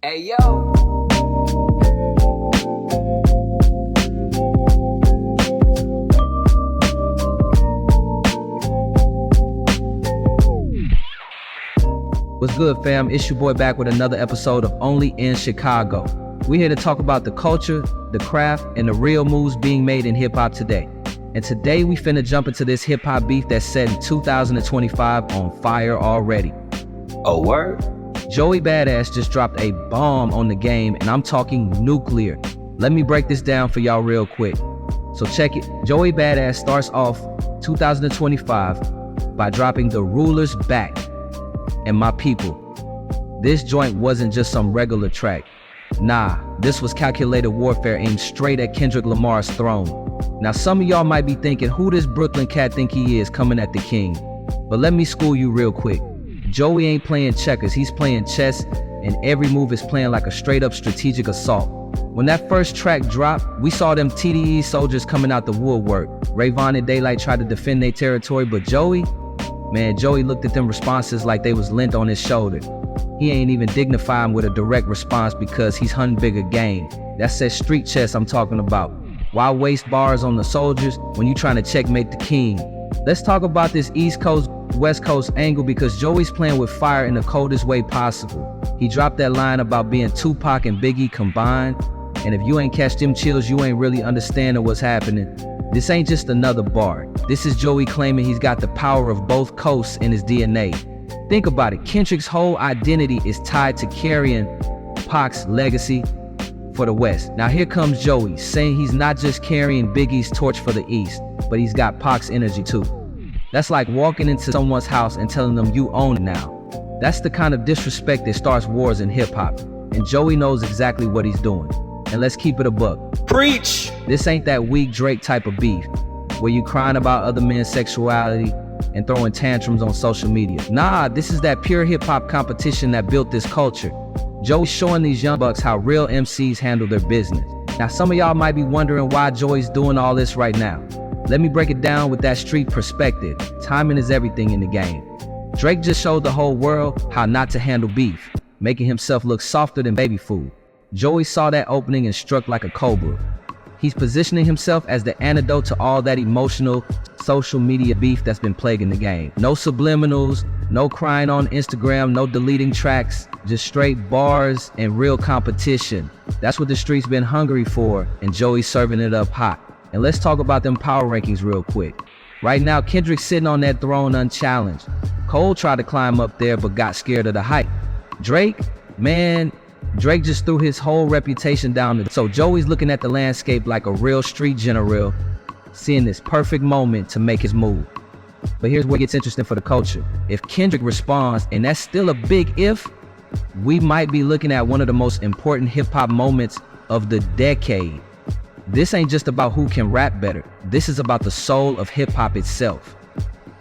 Hey yo. What's good, fam? It's your boy back with another episode of Onlynchicago. We're here to talk about the culture, the craft, and the real moves being made in hip-hop today. And today we finna jump into this hip-hop beef that's set in 2025 on fire already. Oh, word? Joey Badass just dropped a bomb on the game, and I'm talking nuclear. Let me break this down for y'all real quick. So check it. Joey Badass starts off 2025 by dropping The Ruler's Back. And my people, this joint wasn't just some regular track. Nah, this was calculated warfare aimed straight at Kendrick Lamar's throne. Now some of y'all might be thinking, who this Brooklyn cat think he is coming at the king? But let me school you real quick. Joey ain't playing checkers, he's playing chess, and every move is playing like a straight up strategic assault. When that first track dropped, we saw them TDE soldiers coming out the woodwork. Rayvon and Daylight tried to defend their territory, but Joey looked at them responses like they was lint on his shoulder. He ain't even dignifying with a direct response because he's hunting bigger game. That's that street chess I'm talking about. Why waste bars on the soldiers when you trying to checkmate the king? Let's talk about this East Coast, West Coast angle because Joey's playing with fire in the coldest way possible. He dropped that line about being Tupac and Biggie combined, and if you ain't catch them chills, you ain't really understanding what's happening. This ain't just another bar. This is Joey claiming he's got the power of both coasts in his DNA. Think about it. Kendrick's whole identity is tied to carrying Pac's legacy for the West. Now here comes Joey saying he's not just carrying Biggie's torch for the East, but he's got Pac's energy too. That's like walking into someone's house and telling them you own it now. That's the kind of disrespect that starts wars in hip hop. And Joey knows exactly what he's doing. And let's keep it a buck. Preach! This ain't that weak Drake type of beef where you crying about other men's sexuality and throwing tantrums on social media. Nah, this is that pure hip-hop competition that built this culture. Joey's showing these young bucks how real MCs handle their business. Now some of y'all might be wondering why Joey's doing all this right now. Let me break it down with that street perspective. Timing is everything in the game. Drake just showed the whole world how not to handle beef, making himself look softer than baby food. Joey saw that opening and struck like a cobra. He's positioning himself as the antidote to all that emotional social media beef that's been plaguing the game. No subliminals, no crying on Instagram, no deleting tracks, just straight bars and real competition. That's what the streets been hungry for, and Joey's serving it up hot. And let's talk about them power rankings real quick. Right now, Kendrick's sitting on that throne unchallenged. Cole tried to climb up there but got scared of the hype. Drake just threw his whole reputation down. So Joey's looking at the landscape like a real street general, seeing this perfect moment to make his move. But here's where it gets interesting for the culture. If Kendrick responds, and that's still a big if, we might be looking at one of the most important hip-hop moments of the decade. This ain't just about who can rap better. This is about the soul of hip-hop itself.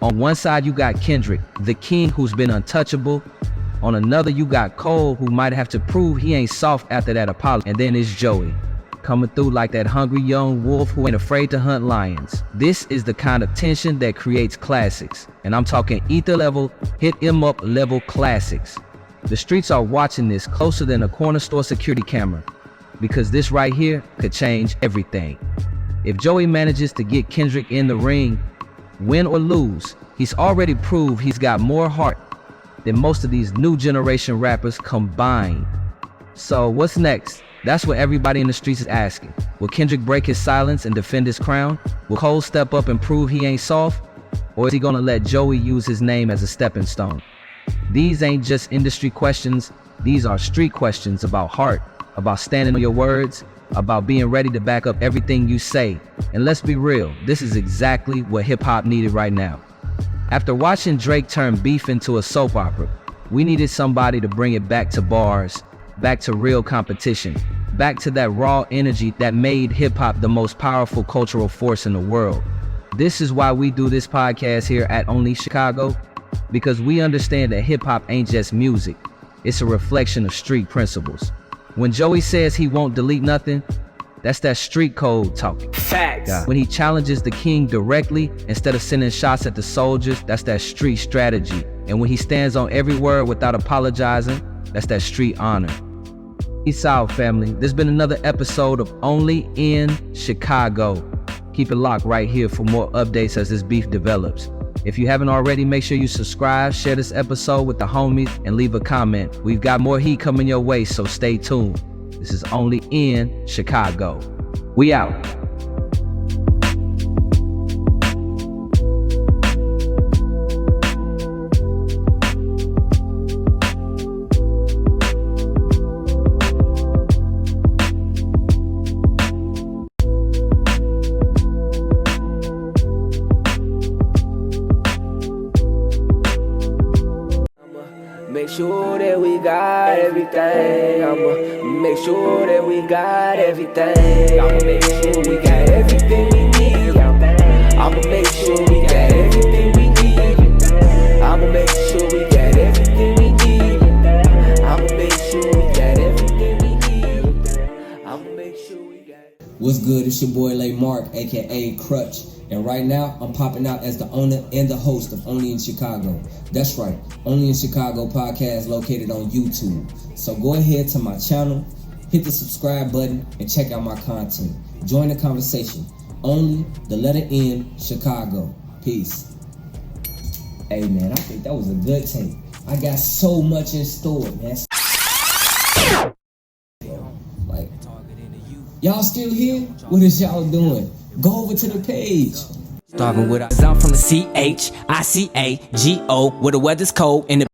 On one side, you got Kendrick, the king who's been untouchable. On another, you got Cole, who might have to prove he ain't soft after that apology. And then it's Joey, coming through like that hungry young wolf who ain't afraid to hunt lions. This is the kind of tension that creates classics. And I'm talking ether level, hit 'em up level classics. The streets are watching this closer than a corner store security camera, because this right here could change everything. If Joey manages to get Kendrick in the ring, win or lose, he's already proved he's got more heart than most of these new generation rappers combined. So what's next? That's what everybody in the streets is asking. Will Kendrick break his silence and defend his crown? Will Cole step up and prove he ain't soft? Or is he gonna let Joey use his name as a stepping stone? These ain't just industry questions, these are street questions about heart, about standing on your words, about being ready to back up everything you say. And let's be real, this is exactly what hip hop needed right now. After watching Drake turn beef into a soap opera, we needed somebody to bring it back to bars, back to real competition, back to that raw energy that made hip-hop the most powerful cultural force in the world. This is why we do this podcast here at Onlynchicago, because we understand that hip-hop ain't just music, it's a reflection of street principles. When Joey says he won't delete nothing, that's that street code talking. Facts. When he challenges the king directly instead of sending shots at the soldiers, that's that street strategy. And when he stands on every word without apologizing, that's that street honor. Peace out, family. This has been another episode of Only in Chicago. Keep it locked right here for more updates as this beef develops. If you haven't already, make sure you subscribe, share this episode with the homies, and leave a comment. We've got more heat coming your way, so stay tuned. This is Only in Chicago. We out. Make sure that we got everything. I'ma make sure that we got everything. I'ma make sure we got everything we need. I'ma make sure we got everything we need. I'ma make sure we got everything we need. I'ma make sure we got everything we need. I'ma make sure we got. What's good? It's your boy Lay Mark, aka Crutch. And right now, I'm popping out as the owner and the host of Only in Chicago. That's right, Only in Chicago podcast located on YouTube. So go ahead to my channel, hit the subscribe button, and check out my content. Join the conversation. Only, the letter N, Chicago. Peace. Hey man, I think that was a good take. I got so much in store, man. Like, y'all still here? What is y'all doing? Go over to the page. Starving with I'm from the CHICAGO, where the weather's cold and the